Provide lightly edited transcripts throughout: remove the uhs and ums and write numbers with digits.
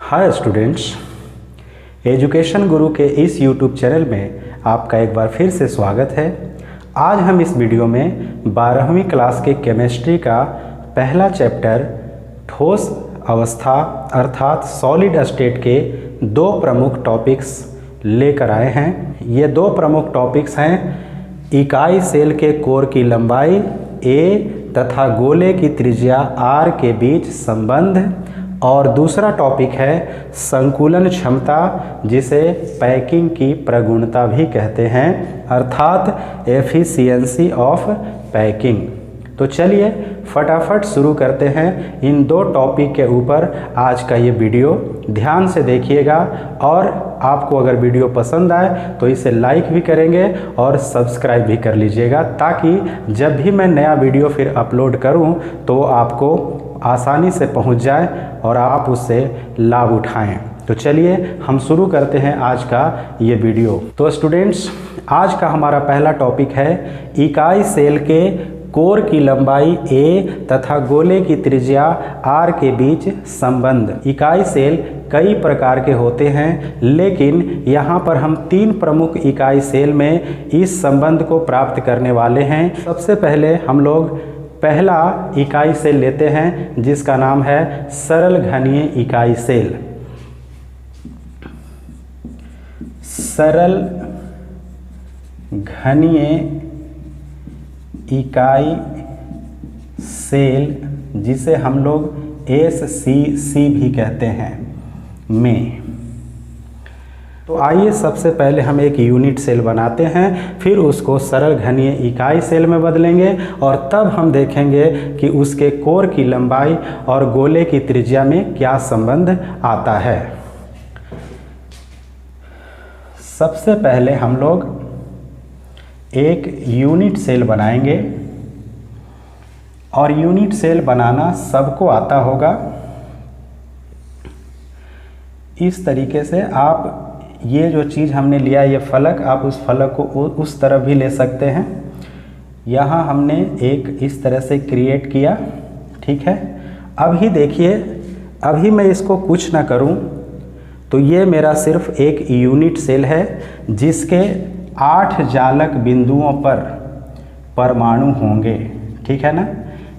Hi students, education गुरु के इस YouTube channel में आपका एक बार फिर से स्वागत है। आज हम इस वीडियो में 12वीं क्लास के केमिस्ट्री का पहला चैप्टर ठोस अवस्था अर्थात सॉलिड स्टेट के दो प्रमुख टॉपिक्स लेकर आए हैं। ये दो प्रमुख टॉपिक्स हैं इकाई सेल के कोर की लंबाई a तथा गोले की त्रिज्या r के बीच संबंध, और दूसरा टॉपिक है संकुलन क्षमता जिसे पैकिंग की प्रगुणता भी कहते हैं अर्थात एफिशिएंसी ऑफ पैकिंग। तो चलिए फटाफट शुरू करते हैं इन दो टॉपिक के ऊपर आज का ये वीडियो। ध्यान से देखिएगा और आपको अगर वीडियो पसंद आए तो इसे लाइक भी करेंगे और सब्सक्राइब भी कर लीजिएगा, ताकि जब भी मैं नया वीडियो फिर अपलोड करूं तो आपको आसानी से पहुंच जाए और आप उससे लाभ उठाएं। तो चलिए हम शुरू करते हैं आज का ये वीडियो। तो स्टूडेंट्स, आज का हमारा पहला टॉपिक है इकाई सेल के कोर की लंबाई a तथा गोले की त्रिज्या r के बीच संबंध। इकाई सेल कई प्रकार के होते हैं, लेकिन यहाँ पर हम तीन प्रमुख इकाई सेल में इस संबंध को प्राप्त करने वाले हैं। सबसे पहले हम लोग पहला इकाई सेल लेते हैं जिसका नाम है सरल घनीय इकाई सेल। सरल घनीय इकाई सेल जिसे हम लोग SCC भी कहते हैं में। तो आइए सबसे पहले हम एक यूनिट सेल बनाते हैं, फिर उसको सरल घनीय इकाई सेल में बदलेंगे और तब हम देखेंगे कि उसके कोर की लंबाई और गोले की त्रिज्या में क्या संबंध आता है। सबसे पहले हम लोग एक यूनिट सेल बनाएंगे और यूनिट सेल बनाना सबको आता होगा। इस तरीके से आप ये जो चीज़ हमने लिया, ये फलक, आप उस फलक को उस तरफ भी ले सकते हैं। यहाँ हमने एक इस तरह से क्रिएट किया, ठीक है। अभी देखिए, अभी मैं इसको कुछ ना करूँ तो ये मेरा सिर्फ एक यूनिट सेल है जिसके 8 जालक बिंदुओं पर परमाणु होंगे, ठीक है ना।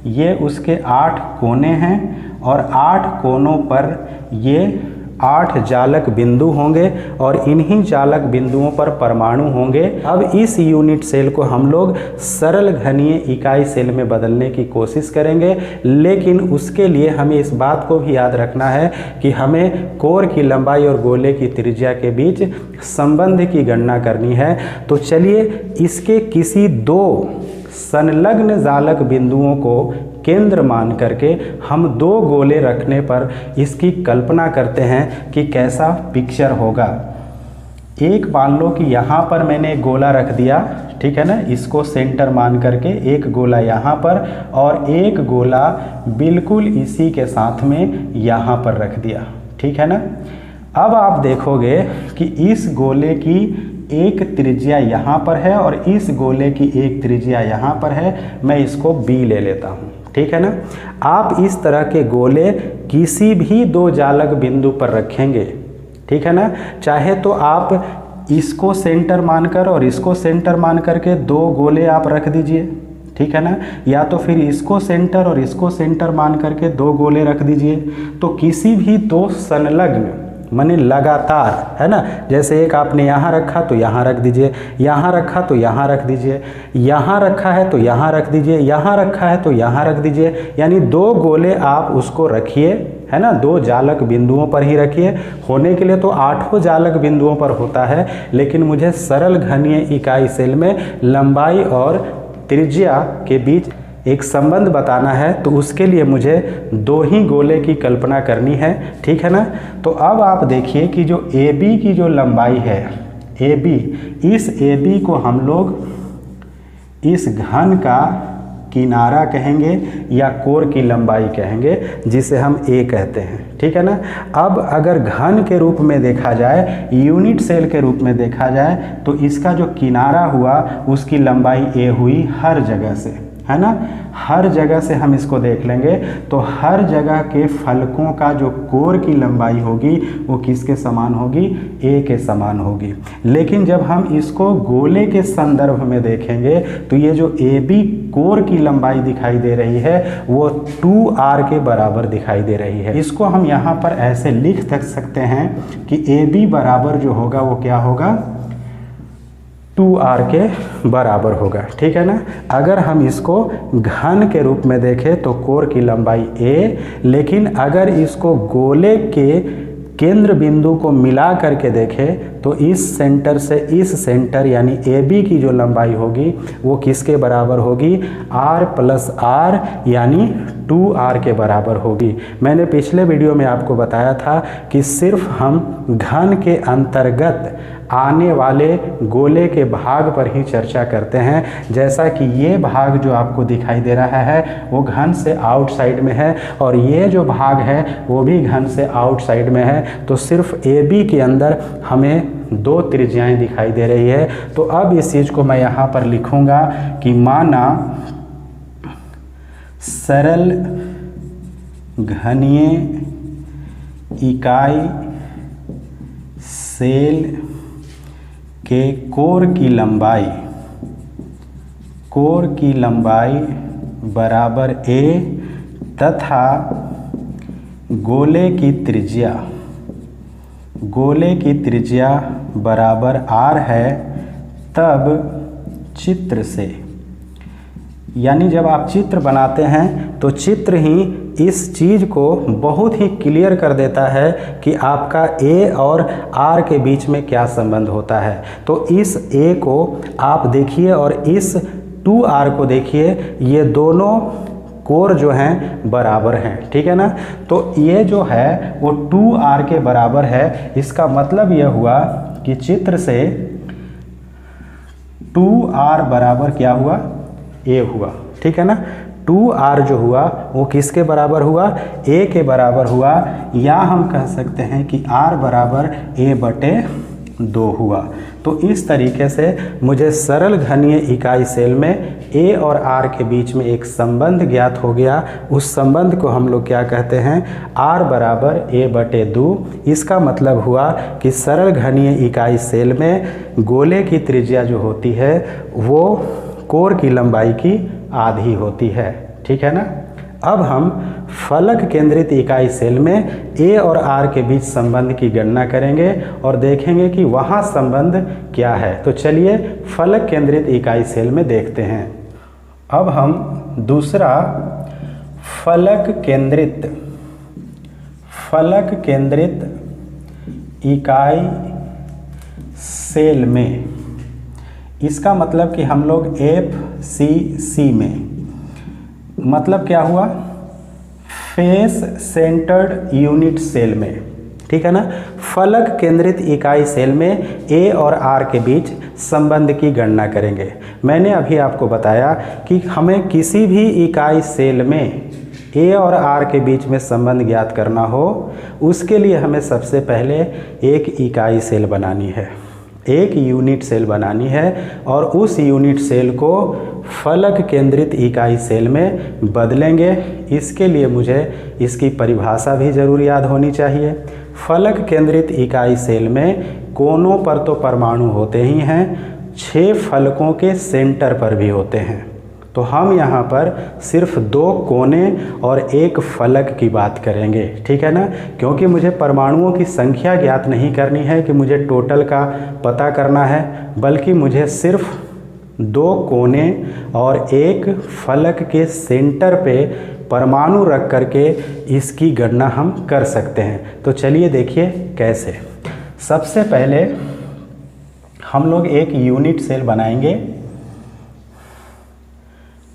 ये उसके 8 कोने हैं और 8 कोनों पर ये 8 जालक बिंदु होंगे और इन्हीं जालक बिंदुओं पर परमाणु होंगे। अब इस यूनिट सेल को हम लोग सरल घनीय इकाई सेल में बदलने की कोशिश करेंगे, लेकिन उसके लिए हमें इस बात को भी याद रखना है कि हमें कोर की लंबाई और गोले की त्रिज्या के बीच संबंध की गणना करनी है। तो चलिए इसके किसी दो संलग्न जालक बिंदुओं को केंद्र मान करके हम दो गोले रखने पर इसकी कल्पना करते हैं कि कैसा पिक्चर होगा। एक मान लो कि यहाँ पर मैंने एक गोला रख दिया, ठीक है ना, इसको सेंटर मान करके एक गोला यहाँ पर और एक गोला बिल्कुल इसी के साथ में यहाँ पर रख दिया, ठीक है ना। अब आप देखोगे कि इस गोले की एक त्रिज्या यहाँ पर है और इस गोले की एक त्रिज्या यहाँ पर है। मैं इसको B ले लेता हूँ, ठीक है ना। आप इस तरह के गोले किसी भी दो जालक बिंदु पर रखेंगे, ठीक है ना। चाहे तो आप इसको सेंटर मानकर और इसको सेंटर मान करके दो गोले आप रख दीजिए, ठीक है ना, या तो फिर इसको सेंटर और इसको सेंटर मान करके दो गोले रख दीजिए। तो किसी भी दो संलग्न माने लगातार, है ना, जैसे एक आपने यहाँ रखा तो यहाँ रख दीजिए, यहाँ रखा तो यहाँ रख दीजिए, यहाँ रखा है तो यहाँ रख दीजिए, यहाँ रखा है तो यहाँ रख दीजिए, यानी दो गोले आप उसको रखिए, है ना, दो जालक बिंदुओं पर ही रखिए। होने के लिए तो 8 जालक बिंदुओं पर होता है, लेकिन मुझे सरल घनीय इकाई सेल में लंबाई और त्रिज्या के बीच एक संबंध बताना है, तो उसके लिए मुझे दो ही गोले की कल्पना करनी है, ठीक है ना। तो अब आप देखिए कि जो AB की जो लंबाई है, AB, इस AB को हम लोग इस घन का किनारा कहेंगे या कोर की लंबाई कहेंगे, जिसे हम A कहते हैं, ठीक है ना। अब अगर घन के रूप में देखा जाए, यूनिट सेल के रूप में देखा जाए, तो इसका जो किनारा हुआ उसकी लंबाई A हुई हर जगह से, है ना, हर जगह से हम इसको देख लेंगे तो हर जगह के फलकों का जो कोर की लंबाई होगी वो किसके समान होगी, ए के समान होगी। लेकिन जब हम इसको गोले के संदर्भ में देखेंगे तो ये जो ए बी कोर की लंबाई दिखाई दे रही है वो 2r के बराबर दिखाई दे रही है। इसको हम यहाँ पर ऐसे लिख सकते हैं कि ए बी बराबर जो होगा वो क्या होगा, 2r के बराबर होगा। ठीक है ना। अगर हम इसको घन के रूप में देखें तो कोर की लंबाई a, लेकिन अगर इसको गोले के केंद्र बिंदु को मिला करके देखें तो इस सेंटर से इस सेंटर यानी ए बी की जो लंबाई होगी वो किसके बराबर होगी, r प्लस r यानी 2r के बराबर होगी। मैंने पिछले वीडियो में आपको बताया था कि सिर्फ हम घन के अंतर्गत आने वाले गोले के भाग पर ही चर्चा करते हैं। जैसा कि ये भाग जो आपको दिखाई दे रहा है वो घन से आउटसाइड में है और ये जो भाग है वो भी घन से आउटसाइड में है, तो सिर्फ ए बी के अंदर हमें दो त्रिज्याएं दिखाई दे रही है। तो अब इस चीज़ को मैं यहाँ पर लिखूँगा कि माना सरल घनीय इकाई सेल के कोर की लंबाई बराबर a तथा गोले की त्रिज्या बराबर r है, तब चित्र से, यानी जब आप चित्र बनाते हैं तो चित्र ही इस चीज़ को बहुत ही क्लियर कर देता है कि आपका a और r के बीच में क्या संबंध होता है। तो इस a को आप देखिए और इस 2r को देखिए, ये दोनों कोर जो हैं बराबर हैं। ठीक है ना। तो ये जो है वो 2r के बराबर है। इसका मतलब यह हुआ कि चित्र से 2r बराबर क्या हुआ, a हुआ। ठीक है ना। 2r जो हुआ वो किसके बराबर हुआ, a के बराबर हुआ, या हम कह सकते हैं कि r बराबर a/2 हुआ। तो इस तरीके से मुझे सरल घनीय इकाई सेल में a और r के बीच में एक संबंध ज्ञात हो गया। उस संबंध को हम लोग क्या कहते हैं, r बराबर a/2। इसका मतलब हुआ कि सरल घनीय इकाई सेल में गोले की त्रिज्या जो होती है वो कोर की लंबाई की आधी होती है। ठीक है ना। अब हम फलक केंद्रित इकाई सेल में a और r के बीच संबंध की गणना करेंगे और देखेंगे कि वहाँ संबंध क्या है। तो चलिए फलक केंद्रित इकाई सेल में देखते हैं। अब हम दूसरा फलक केंद्रित इकाई सेल में, इसका मतलब कि हम लोग FCC में, मतलब क्या हुआ, फेस सेंटर्ड यूनिट सेल में। ठीक है ना। फलक केंद्रित इकाई सेल में a और r के बीच संबंध की गणना करेंगे। मैंने अभी आपको बताया कि हमें किसी भी इकाई सेल में a और r के बीच में संबंध ज्ञात करना हो, उसके लिए हमें सबसे पहले एक इकाई सेल बनानी है, एक यूनिट सेल बनानी है और उस यूनिट सेल को फलक केंद्रित इकाई सेल में बदलेंगे। इसके लिए मुझे इसकी परिभाषा भी जरूर याद होनी चाहिए। फलक केंद्रित इकाई सेल में कोनों पर तो परमाणु होते ही हैं, 6 फलकों के सेंटर पर भी होते हैं। तो हम यहाँ पर सिर्फ 2 कोने और 1 फलक की बात करेंगे। ठीक है ना। क्योंकि मुझे परमाणुओं की संख्या ज्ञात नहीं करनी है कि मुझे टोटल का पता करना है, बल्कि मुझे सिर्फ 2 कोने और 1 फलक के सेंटर पे परमाणु रख करके इसकी गणना हम कर सकते हैं। तो चलिए देखिए कैसे। सबसे पहले हम लोग एक यूनिट सेल बनाएंगे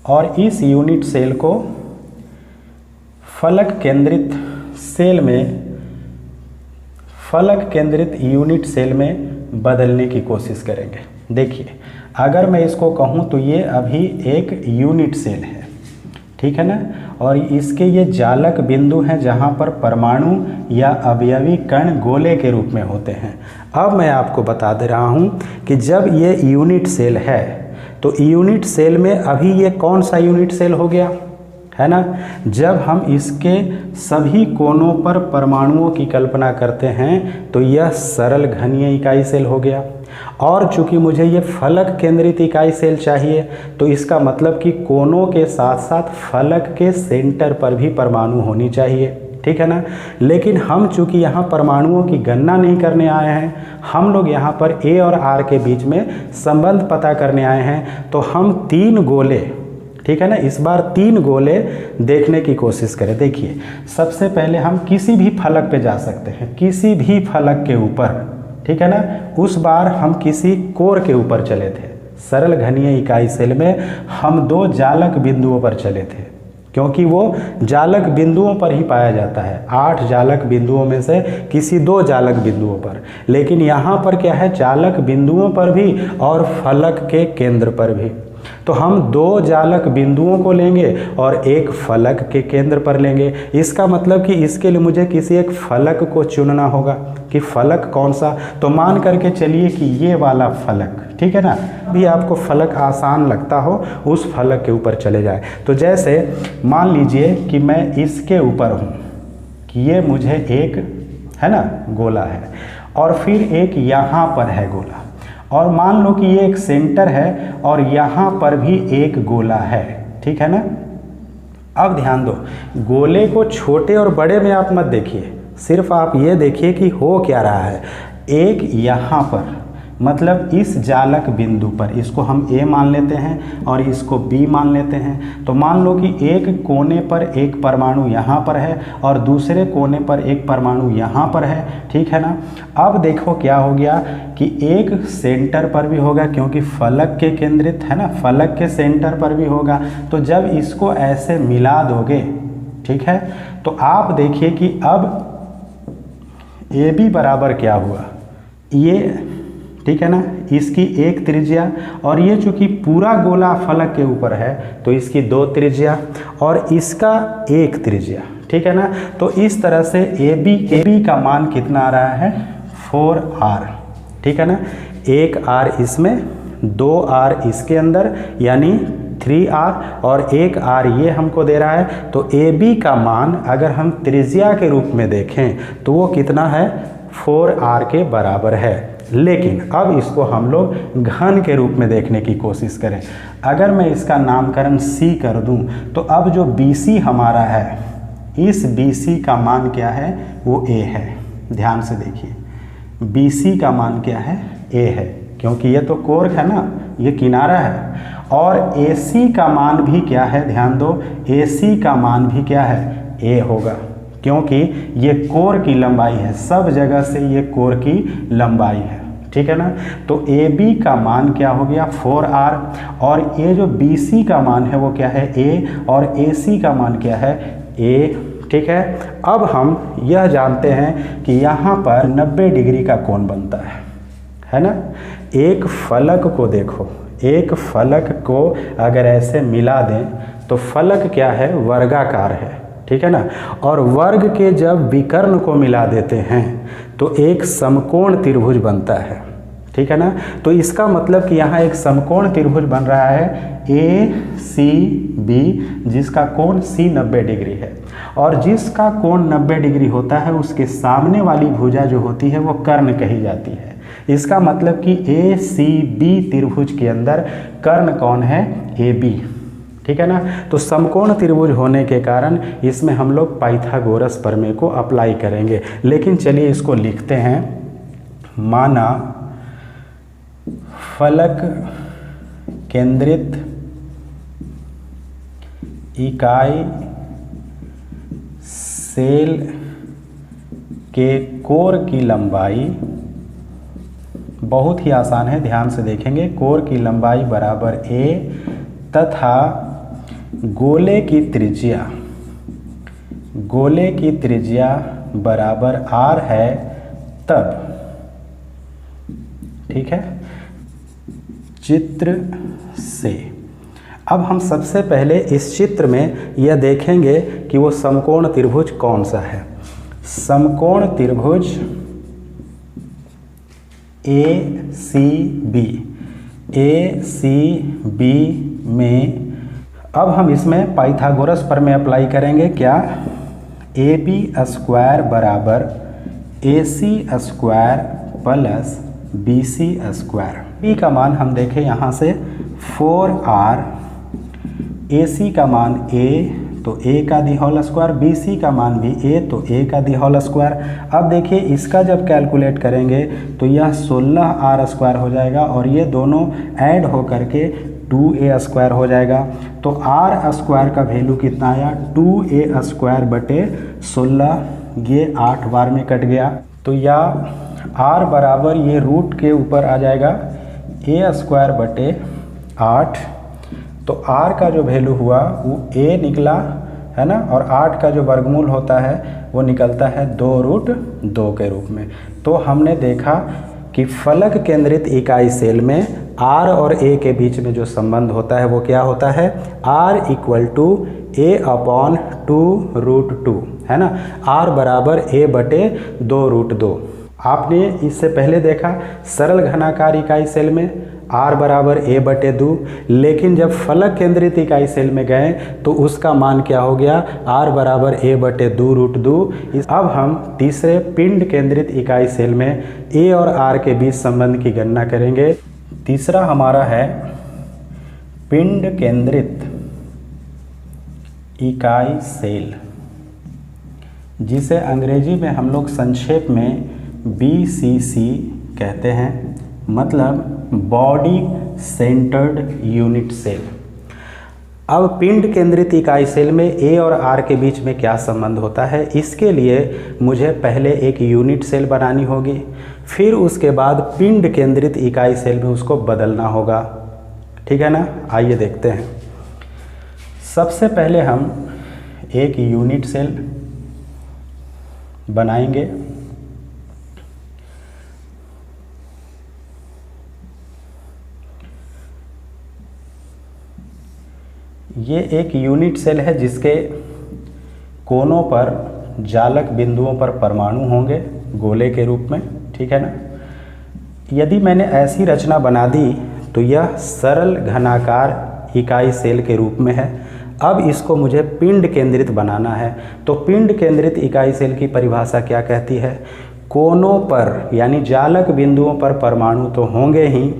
और इस यूनिट सेल को फलक केंद्रित यूनिट सेल में बदलने की कोशिश करेंगे। देखिए, अगर मैं इसको कहूँ तो ये अभी एक यूनिट सेल है। ठीक है ना। और इसके ये जालक बिंदु हैं जहाँ पर परमाणु या अवयवी कण गोले के रूप में होते हैं। अब मैं आपको बता दे रहा हूँ कि जब ये यूनिट सेल है तो यूनिट सेल में अभी ये कौन सा यूनिट सेल हो गया, है ना। जब हम इसके सभी कोनों पर परमाणुओं की कल्पना करते हैं तो यह सरल घनीय इकाई सेल हो गया। और चूंकि मुझे ये फलक केंद्रित इकाई सेल चाहिए तो इसका मतलब कि कोनों के साथ साथ फलक के सेंटर पर भी परमाणु होनी चाहिए, ठीक है ना। लेकिन हम चूंकि यहाँ परमाणुओं की गणना नहीं करने आए हैं, हम लोग यहाँ पर ए और आर के बीच में संबंध पता करने आए हैं। तो हम 3 गोले, ठीक है ना, इस बार 3 गोले देखने की कोशिश करें। देखिए सबसे पहले हम किसी भी फलक पे जा सकते हैं, किसी भी फलक के ऊपर, ठीक है ना। उस बार हम किसी कोर के ऊपर चले थे। सरल घनीय इकाई सेल में हम 2 जालक बिंदुओं पर चले थे, क्योंकि वो जालक बिंदुओं पर ही पाया जाता है। 8 जालक बिंदुओं में से किसी 2 जालक बिंदुओं पर। लेकिन यहाँ पर क्या है, जालक बिंदुओं पर भी और फलक के केंद्र पर भी। तो हम 2 जालक बिंदुओं को लेंगे और एक फलक के केंद्र पर लेंगे। इसका मतलब कि इसके लिए मुझे किसी एक फलक को चुनना होगा कि फलक कौन सा। तो मान करके चलिए कि ये वाला फलक, ठीक है ना, भी आपको फलक आसान लगता हो उस फलक के ऊपर चले जाए। तो जैसे मान लीजिए कि मैं इसके ऊपर हूँ कि ये मुझे एक, है ना, गोला है और फिर एक यहाँ पर है गोला, और मान लो कि ये एक सेंटर है और यहाँ पर भी एक गोला है, ठीक है ना। अब ध्यान दो, गोले को छोटे और बड़े में आप मत देखिए, सिर्फ आप ये देखिए कि हो क्या रहा है। एक यहाँ पर, मतलब इस जालक बिंदु पर, इसको हम ए मान लेते हैं और इसको बी मान लेते हैं। तो मान लो कि एक कोने पर एक परमाणु यहाँ पर है और दूसरे कोने पर एक परमाणु यहाँ पर है, ठीक है ना। अब देखो क्या हो गया कि एक सेंटर पर भी होगा, क्योंकि फलक के केंद्रित है ना, फलक के सेंटर पर भी होगा। तो जब इसको ऐसे मिला दोगे, ठीक है, तो आप देखिए कि अब ए बी बराबर क्या हुआ, ये, ठीक है ना, इसकी एक त्रिज्या, और ये चूंकि पूरा गोला फलक के ऊपर है तो इसकी 2 त्रिज्या और इसका 1 त्रिज्या, ठीक है ना। तो इस तरह से ए बी का मान कितना आ रहा है, 4r, ठीक है ना। 1r इसमें, 2r इसके अंदर, यानी 3r और 1r ये हमको दे रहा है। तो ए बी का मान अगर हम त्रिज्या के रूप में देखें तो वो कितना है, 4r के बराबर है। लेकिन अब इसको हम लोग घन के रूप में देखने की कोशिश करें। अगर मैं इसका नामकरण C कर दूं तो अब जो BC हमारा है, इस BC का मान क्या है, वो A है। ध्यान से देखिए, BC का मान क्या है, A है, क्योंकि ये तो कोर है ना, ये किनारा है। और AC का मान भी क्या है, ध्यान दो, AC का मान भी क्या है, A होगा, क्योंकि ये कोर की लंबाई है, सब जगह से ये कोर की लंबाई है, ठीक है ना। तो AB का मान क्या हो गया, 4r, और ये जो BC का मान है वो क्या है, A, और AC का मान क्या है, A, ठीक है। अब हम यह जानते हैं कि यहाँ पर 90 डिग्री का कोण बनता है ना। एक फलक को देखो, एक फलक को अगर ऐसे मिला दें तो फलक क्या है, वर्गाकार है, ठीक है ना। और वर्ग के जब विकर्ण को मिला देते हैं तो एक समकोण त्रिभुज बनता है, ठीक है ना। तो इसका मतलब कि यहाँ एक समकोण त्रिभुज बन रहा है ACB, जिसका कोण C 90 डिग्री है, और जिसका कोण 90 डिग्री होता है उसके सामने वाली भुजा जो होती है वो कर्ण कही जाती है। इसका मतलब कि ACB त्रिभुज के अंदर कर्ण कौन है, AB, ठीक है ना। तो समकोण त्रिभुज होने के कारण इसमें हम लोग पाइथागोरस प्रमेय को अप्लाई करेंगे। लेकिन चलिए इसको लिखते हैं। माना फलक केंद्रित इकाई सेल के कोर की लंबाई, बहुत ही आसान है, ध्यान से देखेंगे, कोर की लंबाई बराबर A तथा गोले की त्रिज्या बराबर r है, तब, ठीक है। चित्र से अब हम सबसे पहले इस चित्र में यह देखेंगे कि वो समकोण त्रिभुज कौन सा है। समकोण त्रिभुज ACB, ए सी बी में अब हम इसमें पाइथागोरस प्रमेय अप्लाई करेंगे। क्या? ए बी स्क्वायर बराबर A C square plus B C square. B का मान हम देखें यहाँ से 4r, ए सी का मान a तो a का the whole square, b c का मान भी a तो a का दी होल स्क्वायर। अब देखिए इसका जब कैलकुलेट करेंगे तो यह 16r स्क्वायर हो जाएगा और ये दोनों ऐड हो करके 2a स्क्वायर हो जाएगा। तो r स्क्वायर का वैल्यू कितना आया? 2a स्क्वायर बटे 16, ये 8 बार में कट गया। तो या r बराबर ये रूट के ऊपर आ जाएगा a स्क्वायर बटे 8। तो r का जो वैल्यू हुआ वो a निकला है ना, और 8 का जो वर्गमूल होता है वो निकलता है 2√2 के रूप में। तो हमने देखा कि फलक केंद्रित इकाई सेल में r और a के बीच में जो संबंध होता है वो क्या होता है? r = a/2√2 है ना। r बराबर a बटे 2√2। आपने इससे पहले देखा सरल घनाकार इकाई सेल में r बराबर a बटे 2, लेकिन जब फलक केंद्रित इकाई सेल में गए तो उसका मान क्या हो गया? r बराबर a बटे 2√2। अब हम तीसरे पिंड केंद्रित इकाई सेल में a और r के बीच संबंध की गणना करेंगे। तीसरा हमारा है पिंड केंद्रित इकाई सेल, जिसे अंग्रेजी में हम लोग संक्षेप में BCC कहते हैं, मतलब बॉडी सेंटर्ड यूनिट सेल। अब पिंड केंद्रित इकाई सेल में A और R के बीच में क्या संबंध होता है, इसके लिए मुझे पहले एक यूनिट सेल बनानी होगी, फिर उसके बाद पिंड केंद्रित इकाई सेल में उसको बदलना होगा। ठीक है ना। आइए देखते हैं। सबसे पहले हम एक यूनिट सेल बनाएंगे। ये एक यूनिट सेल है जिसके कोनों पर जालक बिंदुओं पर परमाणु होंगे गोले के रूप में। ठीक है ना। यदि मैंने ऐसी रचना बना दी तो यह सरल घनाकार इकाई सेल के रूप में है। अब इसको मुझे पिंड केंद्रित बनाना है। तो पिंड केंद्रित इकाई सेल की परिभाषा क्या कहती है? कोनों पर यानी जालक बिंदुओं पर परमाणु तो होंगे ही,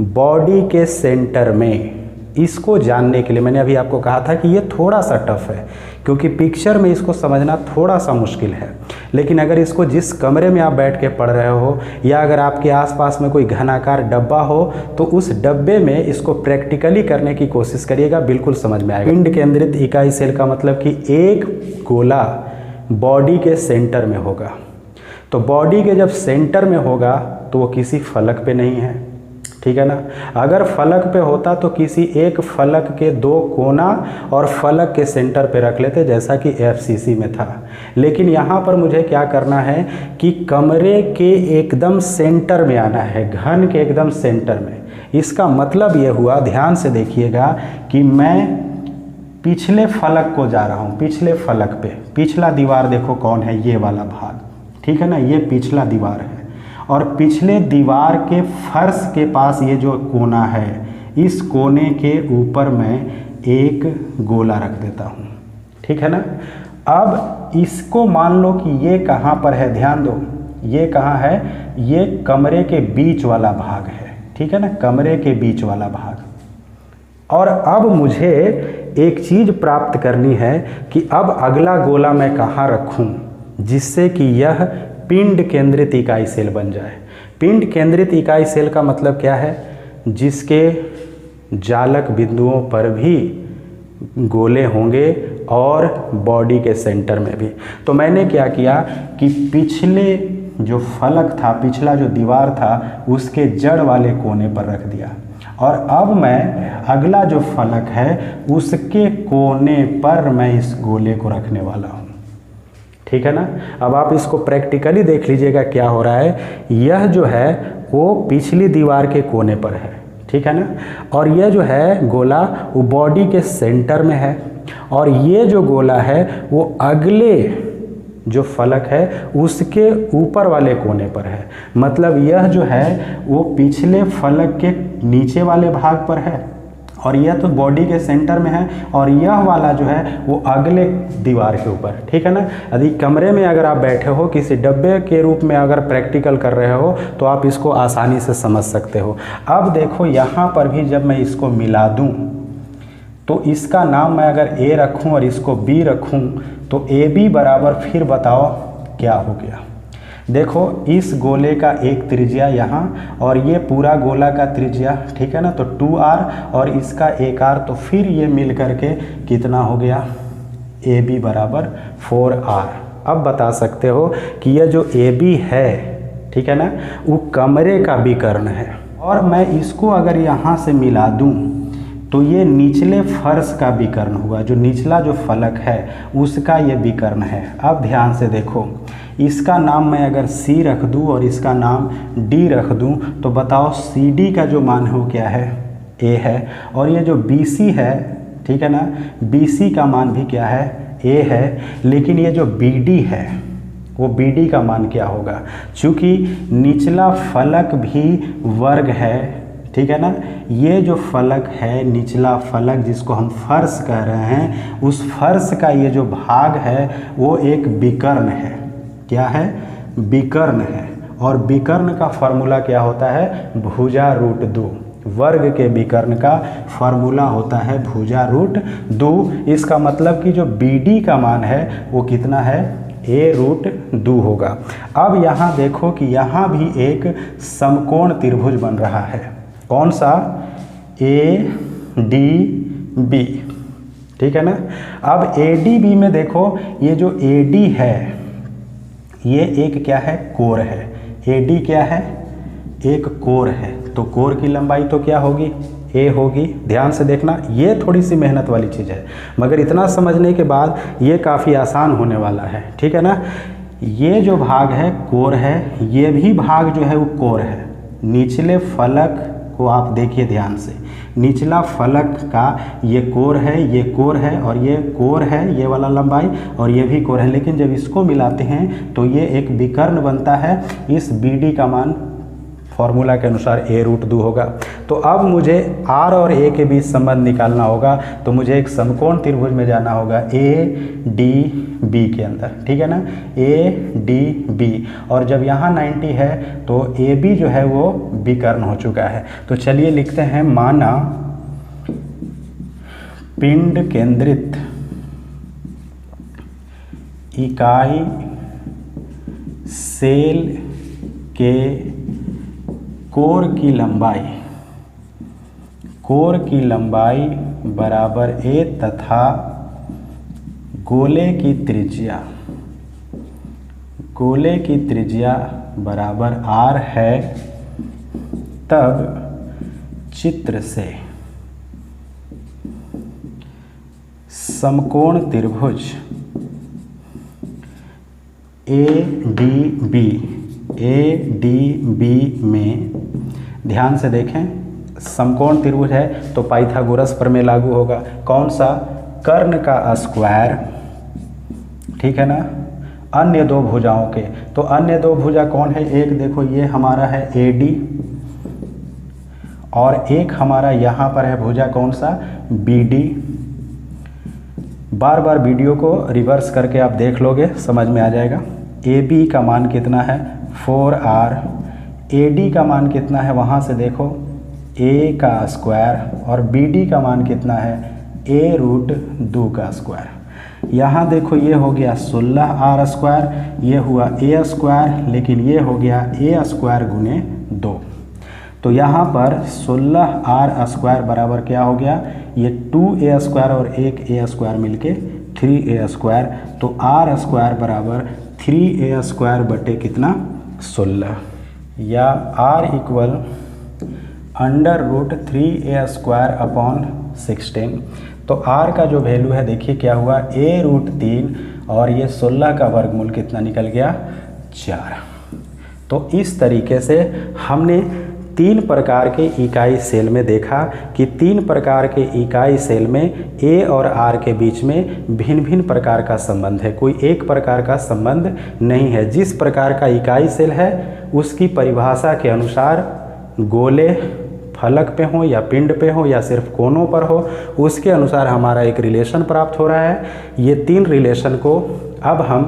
बॉडी के सेंटर में। इसको जानने के लिए मैंने अभी आपको कहा था कि ये थोड़ा सा टफ है, क्योंकि पिक्चर में इसको समझना थोड़ा सा मुश्किल है। लेकिन अगर इसको जिस कमरे में आप बैठ के पढ़ रहे हो, या अगर आपके आसपास में कोई घनाकार डब्बा हो, तो उस डब्बे में इसको प्रैक्टिकली करने की कोशिश करिएगा, बिल्कुल समझ में आएगा। पिंड केंद्रित इकाई सेल का मतलब कि एक गोला बॉडी के सेंटर में होगा। तो बॉडी के जब सेंटर में होगा तो वो किसी फलक पे नहीं है। ठीक है ना। अगर फलक पे होता तो किसी एक फलक के 2 कोना और फलक के सेंटर पे रख लेते, जैसा कि FCC में था। लेकिन यहाँ पर मुझे क्या करना है कि कमरे के एकदम सेंटर में आना है, घन के एकदम सेंटर में। इसका मतलब ये हुआ, ध्यान से देखिएगा, कि मैं पिछले फलक को जा रहा हूँ। पिछले फलक पे पिछला दीवार देखो कौन है? ये वाला भाग। ठीक है ना। ये पिछला दीवार है और पिछले दीवार के फर्श के पास ये जो कोना है, इस कोने के ऊपर मैं एक गोला रख देता हूँ। ठीक है ना। अब इसको मान लो कि ये कहाँ पर है, ध्यान दो, ये कहाँ है? ये कमरे के बीच वाला भाग है। ठीक है ना, कमरे के बीच वाला भाग। और अब मुझे एक चीज़ प्राप्त करनी है कि अब अगला गोला मैं कहाँ रखूँ, जिससे कि यह पिंड केंद्रित इकाई सेल बन जाए। पिंड केंद्रित इकाई सेल का मतलब क्या है? जिसके जालक बिंदुओं पर भी गोले होंगे और बॉडी के सेंटर में भी। तो मैंने क्या किया कि पिछले जो फलक था, पिछला जो दीवार था, उसके जड़ वाले कोने पर रख दिया। और अब मैं अगला जो फलक है उसके कोने पर मैं इस गोले को रखने वाला हूँ। ठीक है ना। अब आप इसको प्रैक्टिकली देख लीजिएगा क्या हो रहा है। यह जो है वो पिछली दीवार के कोने पर है। ठीक है ना। और यह जो है गोला वो बॉडी के सेंटर में है, और ये जो गोला है वो अगले जो फलक है उसके ऊपर वाले कोने पर है। मतलब यह जो है वो पिछले फलक के नीचे वाले भाग पर है और यह तो बॉडी के सेंटर में है और यह वाला जो है वो अगले दीवार के ऊपर, ठीक है ना। यदि कमरे में अगर आप बैठे हो किसी डब्बे के रूप में अगर प्रैक्टिकल कर रहे हो तो आप इसको आसानी से समझ सकते हो। अब देखो यहाँ पर भी जब मैं इसको मिला दूँ तो इसका नाम मैं अगर ए रखूँ और इसको बी रखूँ तो ए बी बराबर, फिर बताओ क्या हो गया। देखो इस गोले का एक त्रिज्या यहाँ और ये पूरा गोला का त्रिज्या, ठीक है ना, तो 2r और इसका 1r, तो फिर ये मिल करके कितना हो गया, ए बी बराबर 4r। अब बता सकते हो कि यह जो ए बी है, ठीक है ना, वो कमरे का विकर्ण है और मैं इसको अगर यहाँ से मिला दूँ तो ये निचले फर्श का विकर्ण हुआ, जो निचला जो फलक है उसका ये विकर्ण है। अब ध्यान से देखो, इसका नाम मैं अगर C रख दूँ और इसका नाम D रख दूँ तो बताओ CD का जो मान है वो क्या है, A है, और ये जो BC है, ठीक है ना, BC का मान भी क्या है, A है, लेकिन ये जो BD है वो BD का मान क्या होगा, चूँकि निचला फलक भी वर्ग है, ठीक है ना, ये जो फलक है निचला फलक जिसको हम फर्श कह रहे हैं, उस फर्श का ये जो भाग है वो एक विकर्ण है। क्या है, विकर्ण है। और विकर्ण का फॉर्मूला क्या होता है, भुजा रूट 2। वर्ग के विकर्ण का फॉर्मूला होता है भुजा रूट 2। इसका मतलब कि जो BD का मान है वो कितना है, A रूट 2 होगा। अब यहाँ देखो कि यहाँ भी एक समकोण त्रिभुज बन रहा है। कौन सा, ADB, ठीक है ना। अब ADB में देखो ये जो AD है ये एक क्या है, कोर है। AD क्या है, एक कोर है, तो कोर की लंबाई तो क्या होगी, A होगी। ध्यान से देखना, ये थोड़ी सी मेहनत वाली चीज़ है मगर इतना समझने के बाद ये काफ़ी आसान होने वाला है, ठीक है ना। ये जो भाग है कोर है, ये भी भाग जो है वो कोर है। निचले फलक को आप देखिए ध्यान से, निचला फलक का ये कोर है, ये कोर है और ये कोर है, ये वाला लंबाई, और ये भी कोर है, लेकिन जब इसको मिलाते हैं तो ये एक विकर्ण बनता है। इस BD का मान फॉर्मूला के अनुसार A रूट 2 होगा। तो अब मुझे R और A के बीच संबंध निकालना होगा, तो मुझे एक समकोण त्रिभुज में जाना होगा ADB के अंदर, ठीक है ना, ADB, और जब यहाँ 90 है तो AB जो है वो विकर्ण हो चुका है। तो चलिए लिखते हैं, माना पिंड केंद्रित इकाई सेल के कोर की लंबाई बराबर A तथा गोले की त्रिज्या बराबर R है, तब चित्र से समकोण त्रिभुज ADB में, ध्यान से देखें, समकोण त्रिभुज है तो पाइथागोरस प्रमेय लागू होगा। कौन सा, कर्ण का स्क्वायर, ठीक है ना, अन्य दो भुजाओं के। तो अन्य दो भुजा कौन है, एक देखो ये हमारा है AD और एक हमारा यहाँ पर है भुजा कौन सा, BD। बार बार वीडियो को रिवर्स करके आप देख लोगे, समझ में आ जाएगा। AB का मान कितना है, 4R। AD का मान कितना है, वहाँ से देखो, A का स्क्वायर, और BD का मान कितना है, A रूट 2 का स्क्वायर। यहाँ देखो ये हो गया 16R स्क्वायर, ये हुआ A स्क्वायर, लेकिन ये हो गया A स्क्वायर गुने 2। तो यहाँ पर 16R स्क्वायर बराबर क्या हो गया, ये 2A स्क्वायर और एक A स्क्वायर मिलके 3A स्क्वायर। तो R स्क्वायर बराबर 3A स्क्वायर बटे कितना, 16, या R equal under root 3A square upon 16। तो R का जो वैल्यू है देखिए क्या हुआ, A रूट 3 और ये 16 का वर्गमूल कितना निकल गया, 4। तो इस तरीके से हमने तीन प्रकार के इकाई सेल में देखा कि तीन प्रकार के इकाई सेल में ए और आर के बीच में भिन्न भिन्न प्रकार का संबंध है, कोई एक प्रकार का संबंध नहीं है। जिस प्रकार का इकाई सेल है उसकी परिभाषा के अनुसार गोले फलक पे हो या पिंड पे हो या सिर्फ कोनों पर हो, उसके अनुसार हमारा एक रिलेशन प्राप्त हो रहा है। ये तीन रिलेशन को अब हम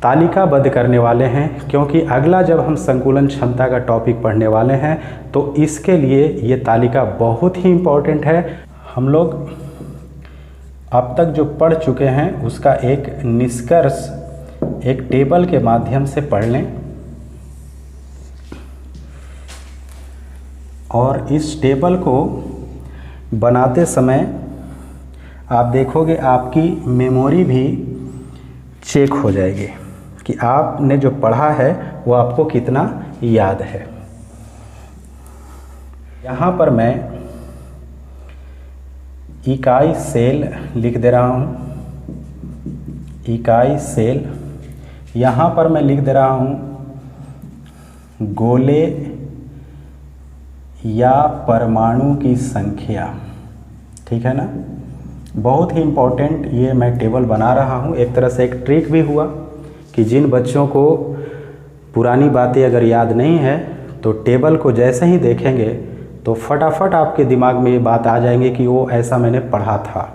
तालिकाबद्ध करने वाले हैं, क्योंकि अगला जब हम संकुलन क्षमता का टॉपिक पढ़ने वाले हैं तो इसके लिए ये तालिका बहुत ही इम्पोर्टेंट है। हम लोग अब तक जो पढ़ चुके हैं उसका एक निष्कर्ष एक टेबल के माध्यम से पढ़ लें, और इस टेबल को बनाते समय आप देखोगे आपकी मेमोरी भी चेक हो जाएगी कि आपने जो पढ़ा है वो आपको कितना याद है। यहाँ पर मैं इकाई सेल लिख दे रहा हूँ, इकाई सेल। यहाँ पर मैं लिख दे रहा हूँ गोले या परमाणु की संख्या, ठीक है ना। बहुत ही इम्पोर्टेंट ये मैं टेबल बना रहा हूँ। एक तरह से एक ट्रिक भी हुआ कि जिन बच्चों को पुरानी बातें अगर याद नहीं है तो टेबल को जैसे ही देखेंगे तो फटाफट आपके दिमाग में ये बात आ जाएंगे कि वो ऐसा मैंने पढ़ा था।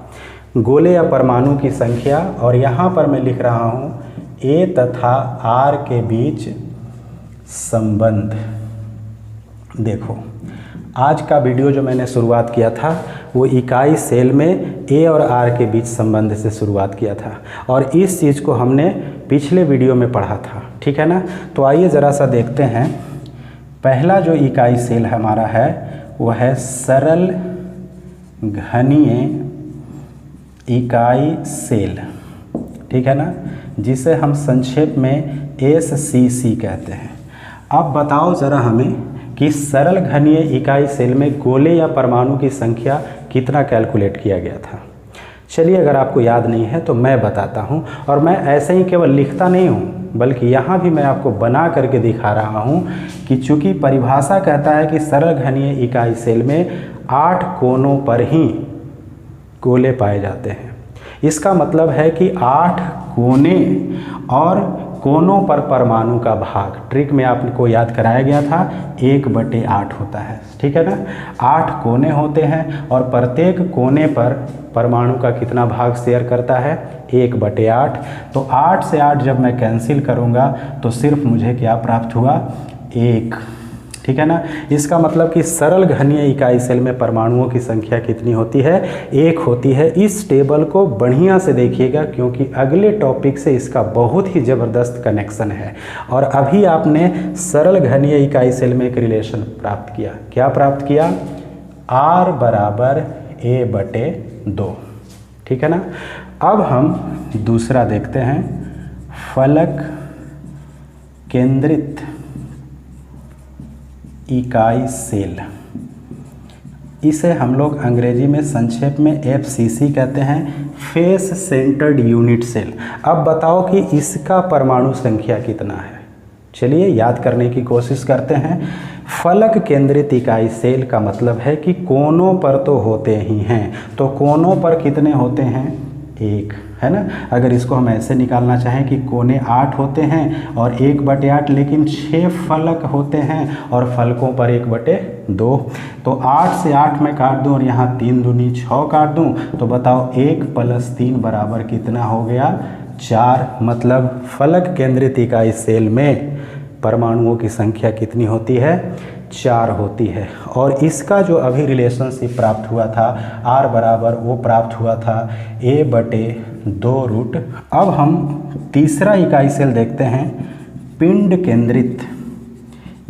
गोले या परमाणु की संख्या, और यहाँ पर मैं लिख रहा हूँ ए तथा आर के बीच संबंध। देखो आज का वीडियो जो मैंने शुरुआत किया था वो इकाई सेल में ए और आर के बीच संबंध से शुरुआत किया था, और इस चीज़ को हमने पिछले वीडियो में पढ़ा था, ठीक है ना। तो आइए ज़रा सा देखते हैं। पहला जो इकाई सेल हमारा है वो है सरल घनीय इकाई सेल, ठीक है ना, जिसे हम संक्षेप में SCC कहते हैं। अब बताओ ज़रा हमें कि सरल घनीय इकाई सेल में गोले या परमाणु की संख्या कितना कैलकुलेट किया गया था। चलिए अगर आपको याद नहीं है तो मैं बताता हूं, और मैं ऐसे ही केवल लिखता नहीं हूं बल्कि यहाँ भी मैं आपको बना करके दिखा रहा हूं कि चूंकि परिभाषा कहता है कि सरल घनीय इकाई सेल में 8 कोनों पर ही गोले पाए जाते हैं। इसका मतलब है कि 8 कोने और कोनों पर परमाणु का भाग, ट्रिक में आपको याद कराया गया था 1/8 होता है, ठीक है ना। 8 कोने होते हैं और प्रत्येक कोने पर परमाणु का कितना भाग शेयर करता है 1/8। तो 8 से 8 जब मैं कैंसिल करूँगा तो सिर्फ मुझे क्या प्राप्त हुआ 1, ठीक है ना। इसका मतलब कि सरल घनीय इकाई सेल में परमाणुओं की संख्या कितनी होती है 1 होती है। इस टेबल को बढ़िया से देखिएगा क्योंकि अगले टॉपिक से इसका बहुत ही ज़बरदस्त कनेक्शन है। और अभी आपने सरल घनीय इकाई सेल में एक रिलेशन प्राप्त किया। क्या प्राप्त किया? R बराबर A/2, ठीक है ना। अब हम दूसरा देखते हैं, फलक केंद्रित इकाई सेल। इसे हम लोग अंग्रेजी में संक्षेप में FCC कहते हैं, फेस सेंटर्ड यूनिट सेल। अब बताओ कि इसका परमाणु संख्या कितना है। चलिए याद करने की कोशिश करते हैं। फलक केंद्रित इकाई सेल का मतलब है कि कोनों पर तो होते ही हैं, तो कोनों पर कितने होते हैं 1, है ना। अगर इसको हम ऐसे निकालना चाहें कि कोने 8 होते हैं और 1/8, लेकिन 6 फलक होते हैं और फलकों पर 1/2, तो 8 से 8 में काट दूं और यहाँ 3 दूनी 6 काट दूं, तो बताओ 1 + 3 बराबर कितना हो गया 4। मतलब फलक केंद्रित इकाई सेल में परमाणुओं की संख्या कितनी होती है 4 होती है। और इसका जो अभी रिलेशनशिप प्राप्त हुआ था R बराबर, वो प्राप्त हुआ था A/2 अब हम तीसरा इकाई सेल देखते हैं, पिंड केंद्रित।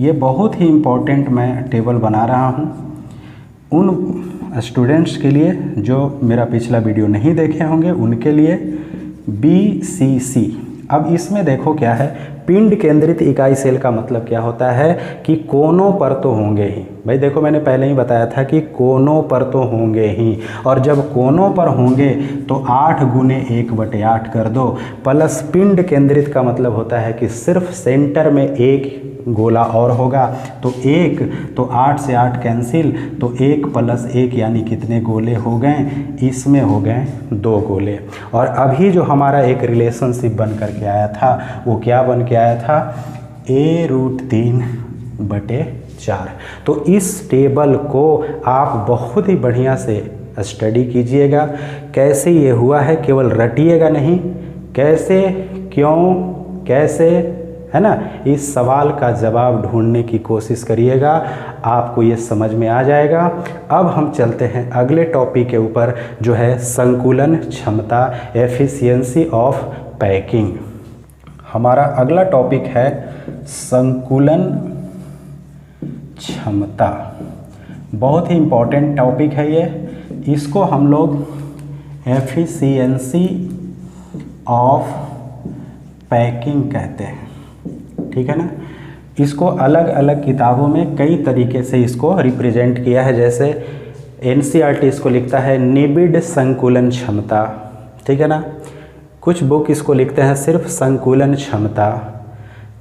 ये बहुत ही इम्पोर्टेंट मैं टेबल बना रहा हूँ उन स्टूडेंट्स के लिए जो मेरा पिछला वीडियो नहीं देखे होंगे, उनके लिए BCC। अब इसमें देखो क्या है, पिंड केंद्रित इकाई सेल का मतलब क्या होता है कि कोनों पर तो होंगे ही। भाई देखो मैंने पहले ही बताया था कि कोनों पर तो होंगे ही, और जब कोनों पर होंगे तो 8 गुने 1/8 कर दो, प्लस पिंड केंद्रित का मतलब होता है कि सिर्फ सेंटर में एक गोला और होगा। तो 1, तो 8 से 8 कैंसिल, तो 1 + 1 यानी कितने गोले हो गए, इसमें हो गए 2 गोले। और अभी जो हमारा एक रिलेशनशिप बन करके आया था वो क्या बन के आया था, a√3/4। तो इस टेबल को आप बहुत ही बढ़िया से स्टडी कीजिएगा। कैसे ये हुआ है केवल रटिएगा नहीं, कैसे, क्यों, कैसे, है ना, इस सवाल का जवाब ढूंढने की कोशिश करिएगा, आपको ये समझ में आ जाएगा। अब हम चलते हैं अगले टॉपिक के ऊपर जो है संकुलन क्षमता, एफिशिएंसी ऑफ पैकिंग। हमारा अगला टॉपिक है संकुलन क्षमता। बहुत ही इम्पोर्टेंट टॉपिक है ये, इसको हम लोग एफिशिएंसी ऑफ पैकिंग कहते हैं, ठीक है ना। इसको अलग अलग किताबों में कई तरीके से इसको रिप्रेजेंट किया है, जैसे एनसीईआरटी इसको लिखता है निबिड संकुलन क्षमता, ठीक है ना। कुछ बुक इसको लिखते हैं सिर्फ संकुलन क्षमता,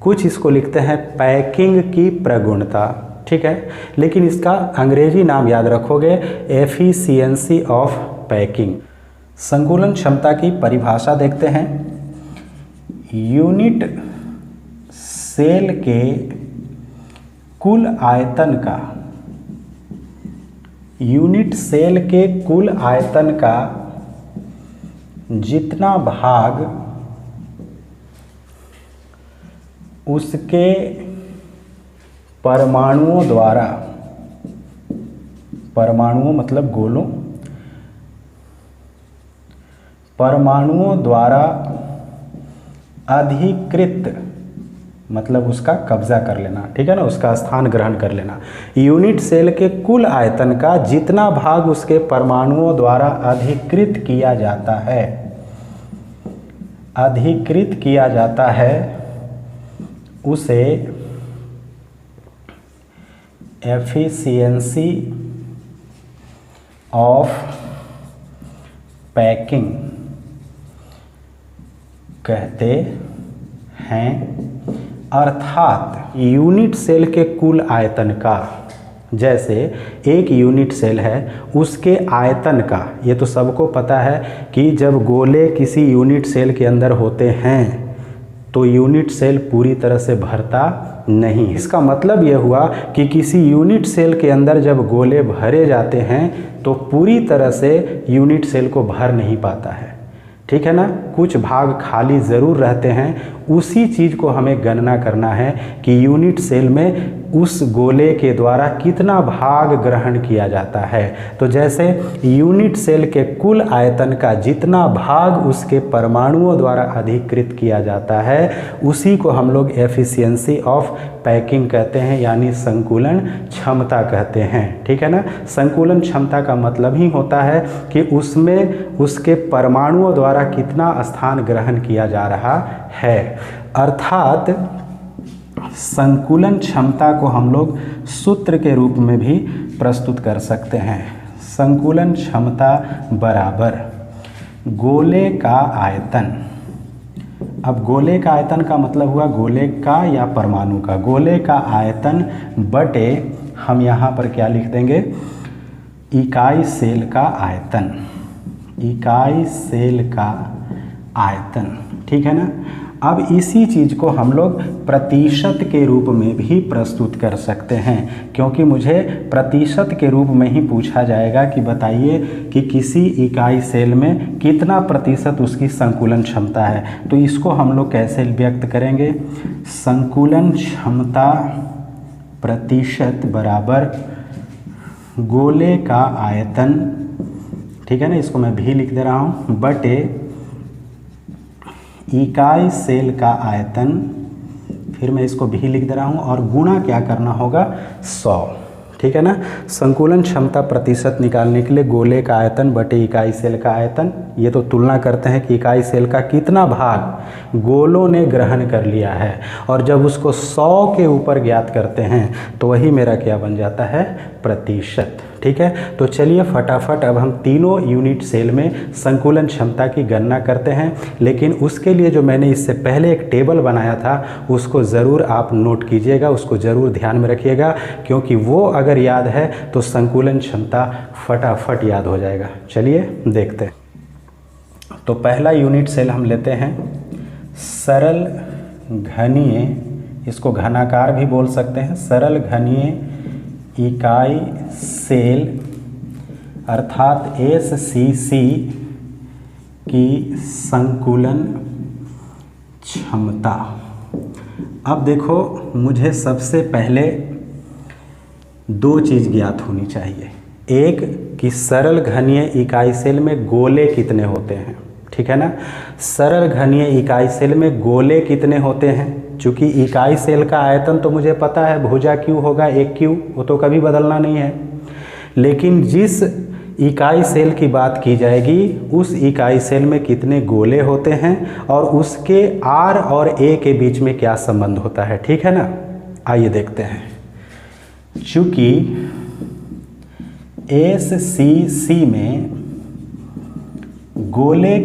कुछ इसको लिखते हैं पैकिंग की प्रगुणता, ठीक है। लेकिन इसका अंग्रेजी नाम याद रखोगे, एफिशिएंसी ऑफ पैकिंग। संकुलन क्षमता की परिभाषा देखते हैं। यूनिट सेल के कुल आयतन का, यूनिट सेल के कुल आयतन का जितना भाग उसके परमाणुओं द्वारा, परमाणुओं मतलब गोलों, परमाणुओं द्वारा अधिकृत मतलब उसका कब्जा कर लेना, ठीक है ना, उसका स्थान ग्रहण कर लेना। यूनिट सेल के कुल आयतन का जितना भाग उसके परमाणुओं द्वारा अधिकृत किया जाता है, अधिकृत किया जाता है, उसे एफिशिएंसी ऑफ पैकिंग कहते हैं। अर्थात यूनिट सेल के कुल आयतन का, जैसे एक यूनिट सेल है उसके आयतन का, ये तो सबको पता है कि जब गोले किसी यूनिट सेल के अंदर होते हैं तो यूनिट सेल पूरी तरह से भरता नहीं। इसका मतलब यह हुआ कि किसी यूनिट सेल के अंदर जब गोले भरे जाते हैं तो पूरी तरह से यूनिट सेल को भर नहीं पाता है, ठीक है ना। कुछ भाग खाली ज़रूर रहते हैं, उसी चीज़ को हमें गणना करना है कि यूनिट सेल में उस गोले के द्वारा कितना भाग ग्रहण किया जाता है। तो जैसे यूनिट सेल के कुल आयतन का जितना भाग उसके परमाणुओं द्वारा अधिकृत किया जाता है उसी को हम लोग एफिशिएंसी ऑफ पैकिंग कहते हैं, यानी संकुलन क्षमता कहते हैं, ठीक है ना। संकुलन क्षमता का मतलब ही होता है कि उसमें उसके परमाणुओं द्वारा कितना स्थान ग्रहण किया जा रहा है। अर्थात संकुलन क्षमता को हम लोग सूत्र के रूप में भी प्रस्तुत कर सकते हैं। संकुलन क्षमता बराबर गोले का आयतन। अब गोले का आयतन का मतलब हुआ गोले का या परमाणु का, गोले का आयतन बटे हम यहाँ पर क्या लिख देंगे, इकाई सेल का आयतन, इकाई सेल का आयतन, ठीक है ना। अब इसी चीज़ को हम लोग प्रतिशत के रूप में भी प्रस्तुत कर सकते हैं, क्योंकि मुझे प्रतिशत के रूप में ही पूछा जाएगा कि बताइए कि किसी इकाई सेल में कितना प्रतिशत उसकी संकुलन क्षमता है। तो इसको हम लोग कैसे व्यक्त करेंगे, संकुलन क्षमता प्रतिशत बराबर गोले का आयतन, ठीक है ना, इसको मैं भी लिख दे रहा हूँ, बटे इकाई सेल का आयतन, फिर मैं इसको भी लिख दे रहा हूँ, और गुणा क्या करना होगा, 100, ठीक है ना। संकुलन क्षमता प्रतिशत निकालने के लिए गोले का आयतन बटे इकाई सेल का आयतन, ये तो तुलना करते हैं कि इकाई सेल का कितना भाग गोलों ने ग्रहण कर लिया है, और जब उसको 100 के ऊपर ज्ञात करते हैं तो वही मेरा क्या बन जाता है, प्रतिशत, ठीक है। तो चलिए फटाफट अब हम तीनों यूनिट सेल में संकुलन क्षमता की गणना करते हैं, लेकिन उसके लिए जो मैंने इससे पहले एक टेबल बनाया था उसको ज़रूर आप नोट कीजिएगा, उसको ज़रूर ध्यान में रखिएगा, क्योंकि वो अगर याद है तो संकुलन क्षमता फटाफट याद हो जाएगा। चलिए देखते हैं। तो पहला यूनिट सेल हम लेते हैं सरल घनीय, इसको घनाकार भी बोल सकते हैं, सरल घनीय इकाई सेल अर्थात SCC की संकुलन क्षमता। अब देखो, मुझे सबसे पहले दो चीज़ ज्ञात होनी चाहिए। एक कि सरल घनीय इकाई सेल में गोले कितने होते हैं, ठीक है ना। सरल घनीय इकाई सेल में गोले कितने होते हैं, चूँकि इकाई सेल का आयतन तो मुझे पता है, भुजा क्यू होगा 1Q, वो तो कभी बदलना नहीं है। लेकिन जिस इकाई सेल की बात की जाएगी उस इकाई सेल में कितने गोले होते हैं और उसके R और A के बीच में क्या संबंध होता है, ठीक है ना। आइए देखते हैं। चूँकि SCC में गोले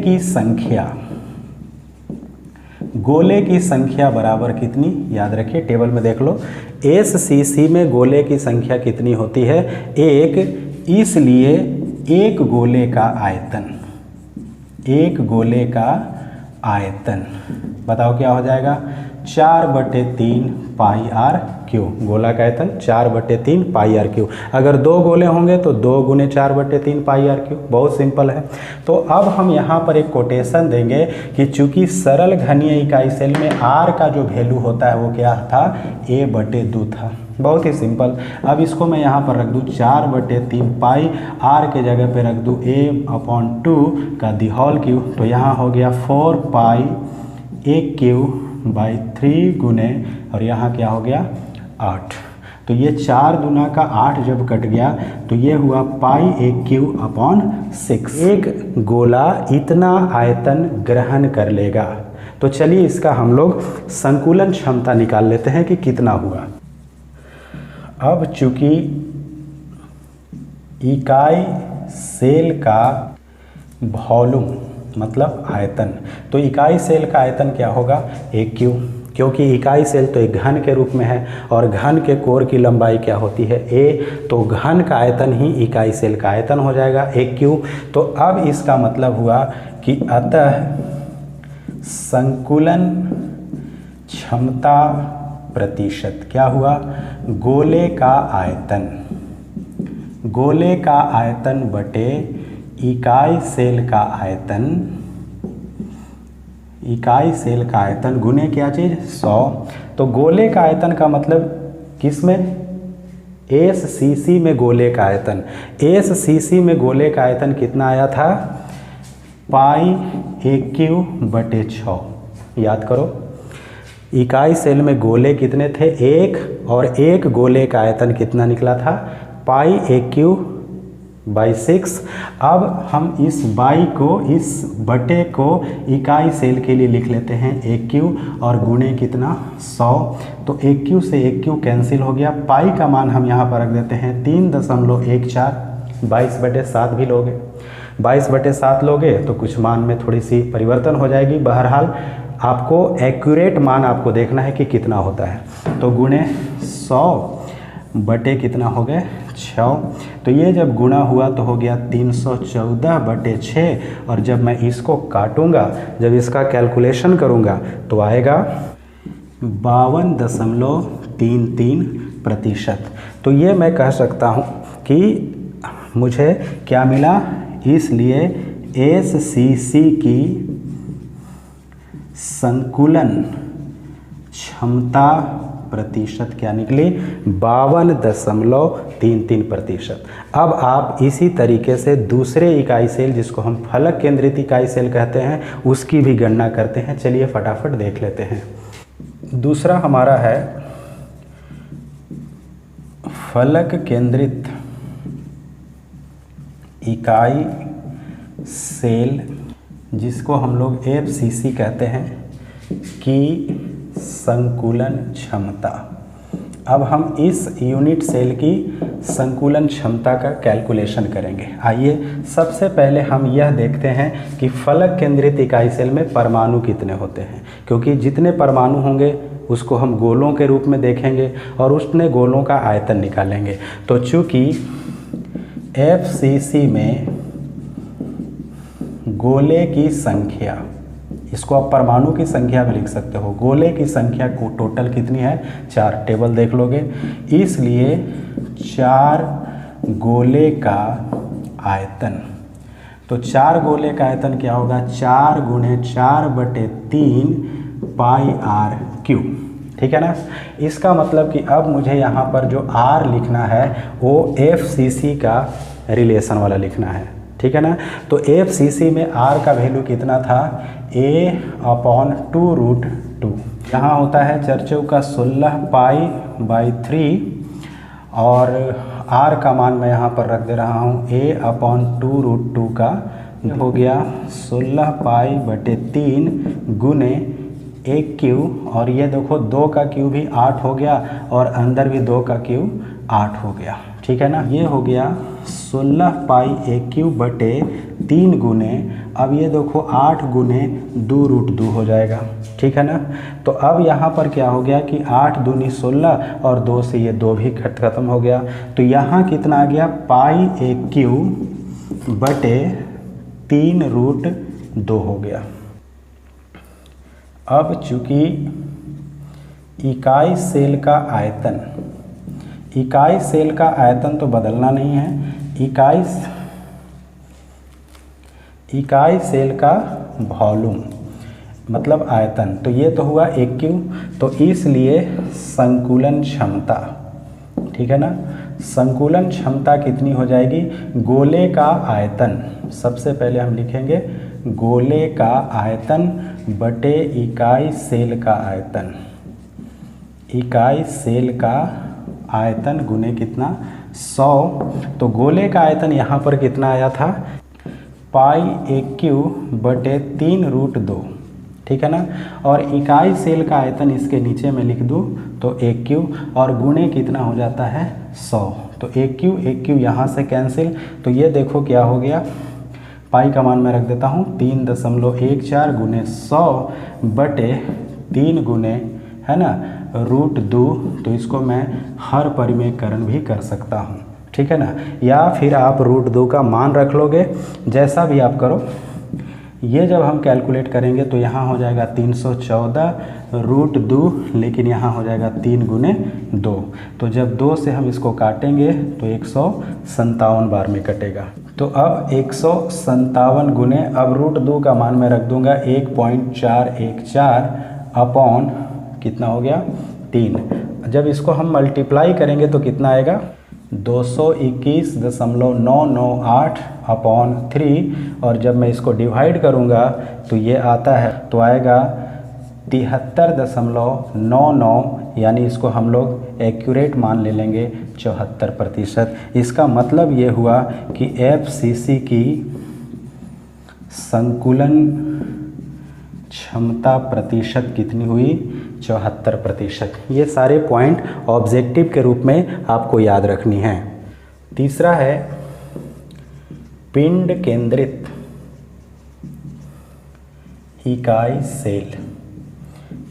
की संख्या बराबर कितनी, याद रखिए टेबल में देख लो। SCC में गोले की संख्या कितनी होती है, 1, इसलिए एक गोले का आयतन बताओ क्या हो जाएगा, 4/3 पाई आर क्यू। गोला का आयतन 4/3 पाई आर क्यू। अगर दो गोले होंगे तो 2 × 4/3 पाई आर क्यू। बहुत सिंपल है। तो अब हम यहाँ पर एक कोटेशन देंगे कि चूंकि सरल घनीय इकाई सेल में आर का जो वैल्यू होता है वो क्या था, A/2 था। बहुत ही सिंपल। अब इसको मैं यहाँ पर रख दूँ 4/3 पाई, आर के जगह पे रख दूँ A/2 का दी होल क्यू। तो यहाँ हो गया 4 पाई AQ/3 गुने, और यहाँ क्या हो गया 8। तो ये 4 दूना का 8 जब कट गया तो ये हुआ पाई AQ/6। एक गोला इतना आयतन ग्रहण कर लेगा। तो चलिए इसका हम लोग संकुलन क्षमता निकाल लेते हैं कि कितना हुआ। अब चूंकि इकाई सेल का वॉल्यूम मतलब आयतन, तो इकाई सेल का आयतन क्या होगा, AQ, क्योंकि इकाई सेल तो एक घन के रूप में है और घन के कोर की लंबाई क्या होती है, A, तो घन का आयतन ही इकाई सेल का आयतन हो जाएगा AQ। तो अब इसका मतलब हुआ कि अतः संकुलन क्षमता प्रतिशत क्या हुआ, गोले का आयतन बटे इकाई सेल का आयतन गुने क्या चीज़ 100। तो गोले का आयतन का मतलब किस में, SCC में गोले का आयतन। SCC में गोले का आयतन कितना आया था, पाई AQ/6। याद करो इकाई सेल में गोले कितने थे, 1, और एक गोले का आयतन कितना निकला था, पाई AQ/6। अब हम इस बाई को, इस बटे को इकाई सेल के लिए लिख लेते हैं AQ और गुणे कितना 100। तो AQ से AQ कैंसिल हो गया। पाई का मान हम यहाँ पर रख देते हैं 3.14। 22/7 भी लोगे, 22/7 लोगे तो कुछ मान में थोड़ी सी परिवर्तन हो जाएगी। बहरहाल आपको एक्यूरेट मान आपको देखना है कि कितना होता है। तो गुणे 100 बटे कितना हो गए 6। तो ये जब गुणा हुआ तो हो गया 314/6, और जब मैं इसको काटूंगा, जब इसका कैलकुलेशन करूंगा तो आएगा 52.33%। तो ये मैं कह सकता हूँ कि मुझे क्या मिला, इसलिए SCC की संकुलन क्षमता प्रतिशत क्या निकली, 52.33%। अब आप इसी तरीके से दूसरे इकाई सेल जिसको हम फलक केंद्रित इकाई सेल कहते हैं उसकी भी गणना करते हैं। चलिए फटाफट देख लेते हैं। दूसरा हमारा है फलक केंद्रित इकाई सेल जिसको हम लोग FCC कहते हैं की संकुलन क्षमता। अब हम इस यूनिट सेल की संकुलन क्षमता का कैलकुलेशन करेंगे। आइए सबसे पहले हम यह देखते हैं कि फलक केंद्रित इकाई सेल में परमाणु कितने होते हैं, क्योंकि जितने परमाणु होंगे उसको हम गोलों के रूप में देखेंगे और उतने गोलों का आयतन निकालेंगे। तो चूँकि FCC में गोले की संख्या, इसको आप परमाणु की संख्या भी लिख सकते हो, गोले की संख्या को टोटल कितनी है 4, टेबल देख लोगे, इसलिए 4 गोले का आयतन। तो 4 गोले का आयतन क्या होगा, 4 गुणे 4/3 पाई आर क्यू। ठीक है ना। इसका मतलब कि अब मुझे यहाँ पर जो R लिखना है वो FCC का रिलेशन वाला लिखना है। ठीक है ना। तो FCC में R का वैल्यू कितना था, A/2√2। यहाँ होता है चरचौ का 16 पाई/3 और R का मान मैं यहाँ पर रख दे रहा हूँ A/2√2 का हो गया 16 पाई/3 गुने 1 क्यू, और ये देखो 2 का क्यू भी 8 हो गया और अंदर भी 2 का क्यू 8 हो गया। ठीक है ना। ये हो गया 16 पाई 1/3 गुने, अब ये देखो 8 गुने 2√2 हो जाएगा। ठीक है ना। तो अब यहाँ पर क्या हो गया कि 8 दूनी 16 और 2 से ये 2 भी खत्म हो गया। तो यहाँ कितना आ गया, पाई 1/3√2 हो गया। अब चूँकि इकाई सेल का आयतन, इकाई सेल का आयतन तो बदलना नहीं है, इकाई सेल का वॉल्यूम मतलब आयतन, तो ये तो हुआ 1 क्यू, तो इसलिए संकुलन क्षमता, ठीक है ना, संकुलन क्षमता कितनी हो जाएगी, गोले का आयतन, सबसे पहले हम लिखेंगे गोले का आयतन बटे इकाई सेल का आयतन, इकाई सेल का आयतन गुने कितना 100। तो गोले का आयतन यहाँ पर कितना आया था, पाई 1/3√2। ठीक है ना। और इकाई सेल का आयतन इसके नीचे में लिख दूँ तो 1 और गुणे कितना हो जाता है 100। तो 1 यहाँ से कैंसिल, तो ये देखो क्या हो गया, पाई का मान मैं रख देता हूँ 3.14 गुने 100/3 गुने है ना √2। तो इसको मैं हर परिमेयकरण भी कर सकता हूँ। ठीक है ना। या फिर आप √2 का मान रख लोगे, जैसा भी आप करो। ये जब हम कैलकुलेट करेंगे तो यहाँ हो जाएगा 314√2, लेकिन यहाँ हो जाएगा 3 गुने 2। तो जब 2 से हम इसको काटेंगे तो 157 बार में कटेगा। तो अब 157 गुने, अब √2 का मान मैं रख दूंगा 1.414 अपॉन कितना हो गया 3। जब इसको हम मल्टीप्लाई करेंगे तो कितना आएगा 221.998 अपॉन 3, और जब मैं इसको डिवाइड करूंगा तो ये आता है, तो आएगा 73.99, यानी इसको हम लोग एक्यूरेट मान ले लेंगे 74%। इसका मतलब ये हुआ कि FCC की संकुलन क्षमता प्रतिशत कितनी हुई 74%। ये सारे पॉइंट ऑब्जेक्टिव के रूप में आपको याद रखनी है। तीसरा है पिंड केंद्रित इकाई सेल,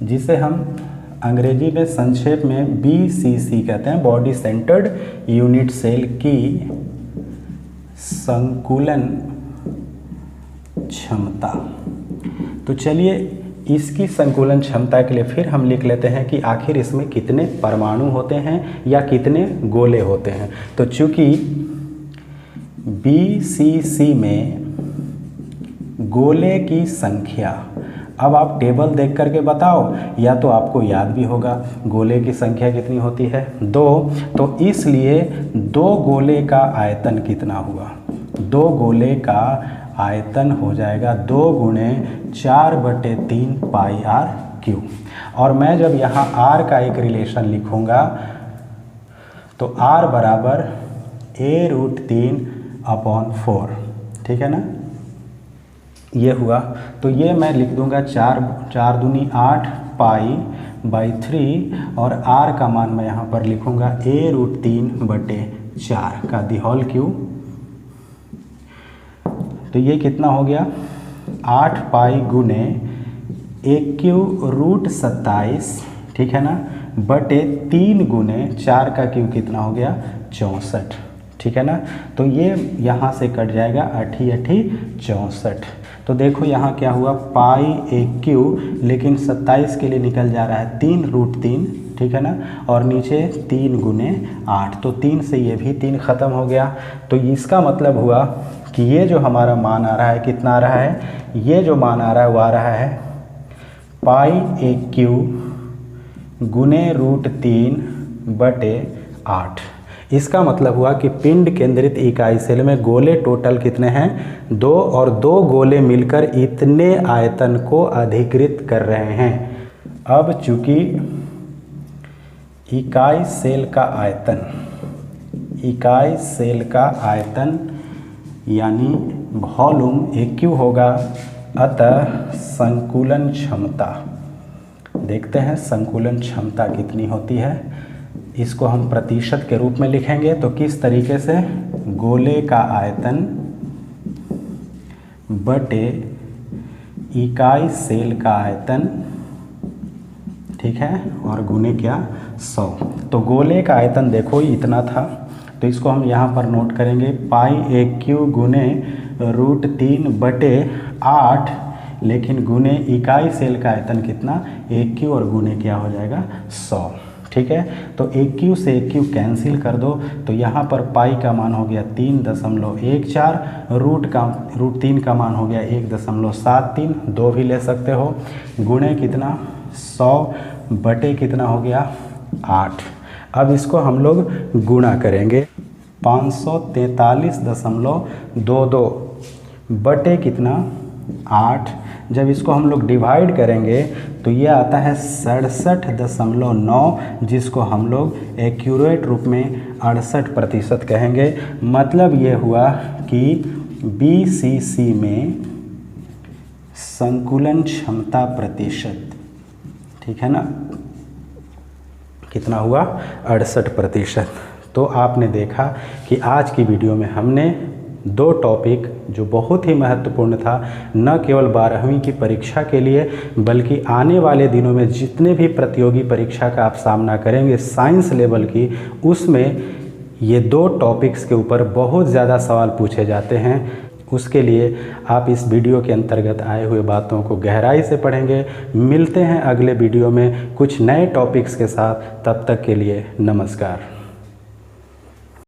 जिसे हम अंग्रेजी में संक्षेप में BCC कहते हैं, बॉडी सेंटर्ड यूनिट सेल की संकुलन क्षमता। तो चलिए इसकी संकुलन क्षमता के लिए फिर हम लिख लेते हैं कि आखिर इसमें कितने परमाणु होते हैं या कितने गोले होते हैं। तो चूंकि BCC में गोले की संख्या, अब आप टेबल देख करके बताओ या तो आपको याद भी होगा गोले की संख्या कितनी होती है 2, तो इसलिए 2 गोले का आयतन कितना हुआ, 2 गोले का आयतन हो जाएगा 2 गुणे 4/3 पाई आर क्यू। और मैं जब यहाँ R का एक रिलेशन लिखूँगा तो R बराबर A√3/4। ठीक है ना, ये हुआ। तो ये मैं लिख दूंगा 4 दूनी 8 पाई 3 और r का मान मैं यहाँ पर लिखूँगा a√3/4 का दी होल क्यूब। तो ये कितना हो गया 8 पाई गुने 1/27, ठीक है ना, बटे 3 गुने 4 का क्यूब कितना हो गया 64, ठीक है ना। तो ये यहाँ से कट जाएगा 8 8 64। तो देखो यहाँ क्या हुआ पाई 1 लेकिन 27 के लिए निकल जा रहा है 3√3, ठीक है ना, और नीचे 3 गुने 8, तो 3 से ये भी 3 ख़त्म हो गया। तो इसका मतलब हुआ कि ये जो हमारा मान आ रहा है कितना आ रहा है, ये जो मान आ रहा है वो आ रहा है पाई 1 गुने √3/8। इसका मतलब हुआ कि पिंड केंद्रित इकाई सेल में गोले टोटल कितने हैं 2, और 2 गोले मिलकर इतने आयतन को अधिकृत कर रहे हैं। अब चूंकि इकाई सेल का आयतन यानी वॉल्यूम AQ होगा, अतः संकुलन क्षमता, देखते हैं संकुलन क्षमता कितनी होती है। इसको हम प्रतिशत के रूप में लिखेंगे। तो किस तरीके से, गोले का आयतन बटे इकाई सेल का आयतन, ठीक है, और गुने क्या 100। तो गोले का आयतन देखो इतना था, तो इसको हम यहाँ पर नोट करेंगे पाई 1 गुने √3/8, लेकिन गुने इकाई सेल का आयतन कितना 1 और गुने क्या हो जाएगा 100, ठीक है। तो 1 से 1 कैंसिल कर दो, तो यहाँ पर पाई का मान हो गया 3.14, √3 का मान हो गया 1.73, 2 भी ले सकते हो, गुणे कितना 100 बटे कितना हो गया 8। अब इसको हम लोग गुणा करेंगे 543.22 बटे कितना 8। जब इसको हम लोग डिवाइड करेंगे तो ये आता है 67.9, जिसको हम लोग एक्यूरेट रूप में 68% कहेंगे। मतलब ये हुआ कि BCC में संकुलन क्षमता प्रतिशत, ठीक है ना, कितना हुआ 68%। तो आपने देखा कि आज की वीडियो में हमने 2 टॉपिक जो बहुत ही महत्वपूर्ण था, न केवल 12वीं की परीक्षा के लिए बल्कि आने वाले दिनों में जितने भी प्रतियोगी परीक्षा का आप सामना करेंगे साइंस लेवल की, उसमें ये 2 टॉपिक्स के ऊपर बहुत ज़्यादा सवाल पूछे जाते हैं। उसके लिए आप इस वीडियो के अंतर्गत आए हुए बातों को गहराई से पढ़ेंगे। मिलते हैं अगले वीडियो में कुछ नए टॉपिक्स के साथ, तब तक के लिए नमस्कार।